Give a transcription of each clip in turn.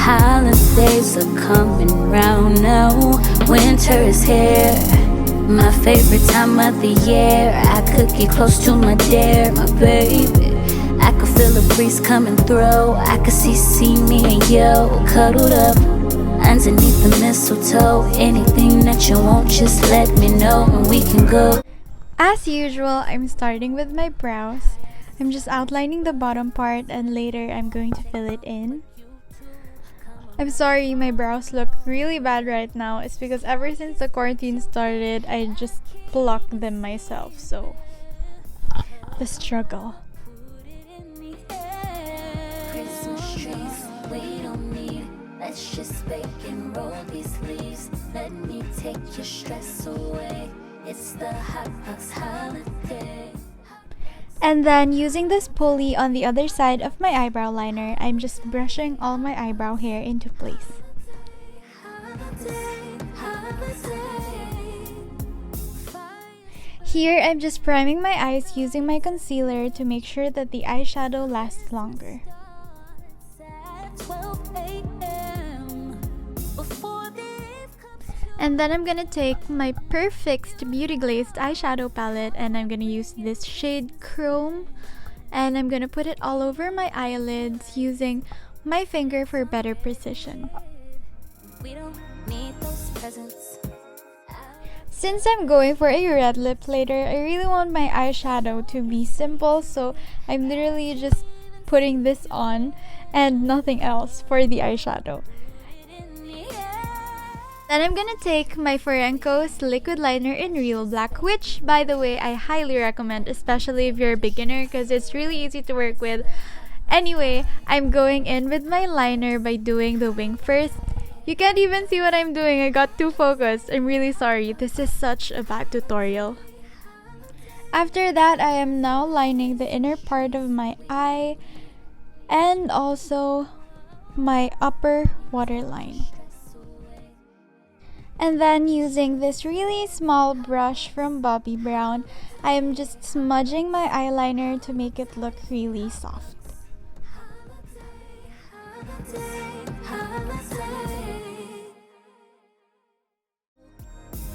Holidays are coming round now. Winter is here, my favorite time of the year. I could get close to my dear, my baby. I could feel a breeze coming through. I could see me and you cuddled up underneath the mistletoe. Anything that you want, just let me know and we can go. As usual, I'm starting with my brows. I'm just outlining the bottom part and later I'm going to fill it in. I'm sorry my brows look really bad right now. It's because ever since the quarantine started, I just plucked them myself. So, the struggle. Let's just bake and roll these leaves. Let me take your stress away. It's the hot box holiday. And then using this pulley on the other side of my eyebrow liner, I'm just brushing all my eyebrow hair into place. Here, I'm just priming my eyes using my concealer to make sure that the eyeshadow lasts longer. And then I'm gonna take my Perfect Beauty Glazed eyeshadow palette and I'm gonna use this shade Chrome. And I'm gonna put it all over my eyelids using my finger for better precision. We don't need those presents. Since I'm going for a red lip later, I really want my eyeshadow to be simple, so I'm literally just putting this on and nothing else for the eyeshadow. Then I'm gonna take my FORENCOS liquid liner in Real Black, which by the way I highly recommend, especially if you're a beginner because it's really easy to work with. Anyway, I'm going in with my liner by doing the wing first. You can't even see what I'm doing, I got too focused. I'm really sorry, this is such a bad tutorial. After that, I am now lining the inner part of my eye and also my upper waterline. And then using this really small brush from Bobbi Brown, I am just smudging my eyeliner to make it look really soft.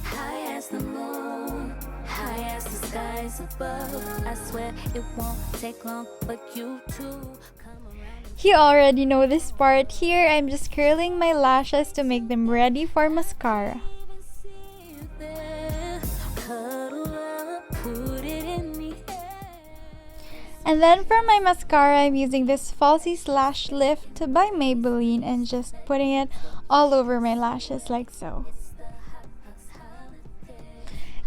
High as the moon, high as the skies above. I swear it won't take long for you to come around. You already know this part. Here, I'm just curling my lashes to make them ready for mascara. And then for my mascara, I'm using this falsies lash lift by Maybelline and just putting it all over my lashes like so.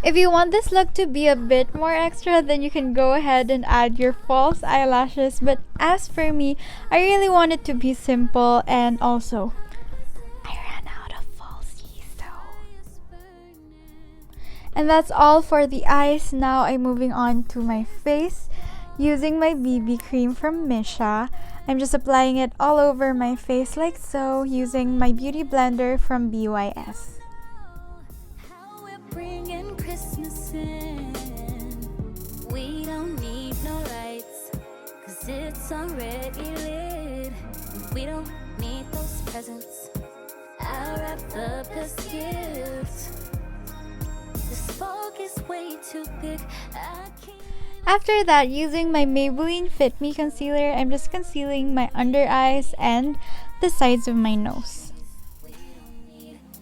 If you want this look to be a bit more extra, then you can go ahead and add your false eyelashes. But as for me, I really want it to be simple, and also, I ran out of falsies though. And that's all for the eyes. Now I'm moving on to my face. Using my BB cream from MISSHA, I'm just applying it all over my face like so, using my beauty blender from BYS. Christmas in. We don't need no lights, cause it's already lit. We don't need those presents. I wrapped up as gifts. This fog is way too thick. I can't. After that, using my Maybelline Fit Me concealer, I'm just concealing my under eyes and the sides of my nose.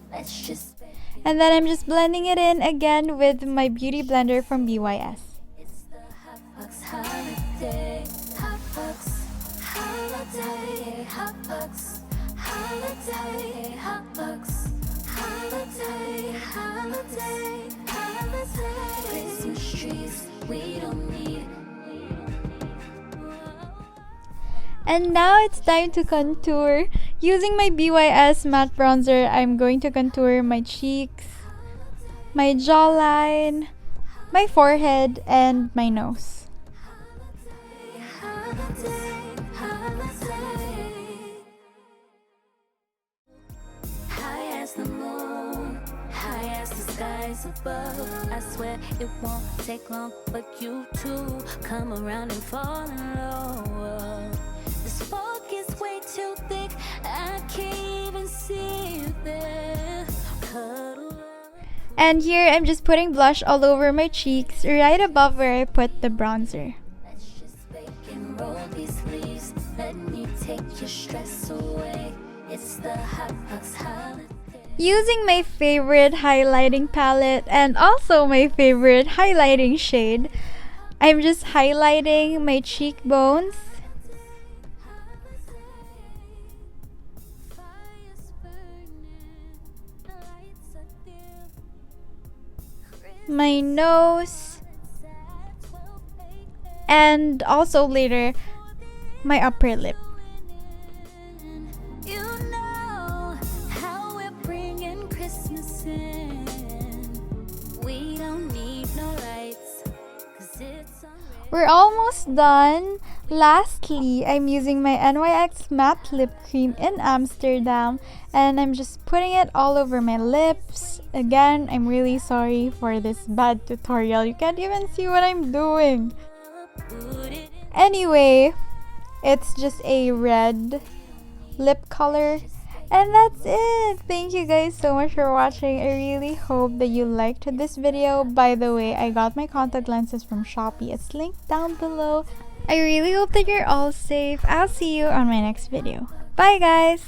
Let's just. And then I'm just blending it in again with my beauty blender from BYS. It's the hot box holiday, hot box holiday, hot box holiday, hot box holiday, holiday, holiday. Christmas trees, we don't need. And now it's time to contour. Using my BYS Matte Bronzer, I'm going to contour my cheeks, my jawline, my forehead, and my nose. High as the moon, high as the skies above. I swear it won't take long for you to come around and fall in love. This fog is way too thick, I can't And here I'm just putting blush all over my cheeks, right above where I put the bronzer. Let's just bake and roll these leaves. Let me take your stress away. It's the hot box holiday. Using my favorite highlighting palette and also my favorite highlighting shade, I'm just highlighting my cheekbones, my nose, and also later my upper lip. You know how we're bringing Christmas in. We don't need no lights, 'cause it's already. We're almost done. Lastly, I'm using my NYX matte lip cream in Amsterdam, and I'm just putting it all over my lips. Again, I'm really sorry for this bad tutorial. You can't even see what I'm doing. Anyway, it's just a red lip color, and that's it. Thank you guys so much for watching. I really hope that you liked this video. By the way, I got my contact lenses from Shopee. It's linked down below. I really hope that you're all safe. I'll see you on my next video. Bye guys.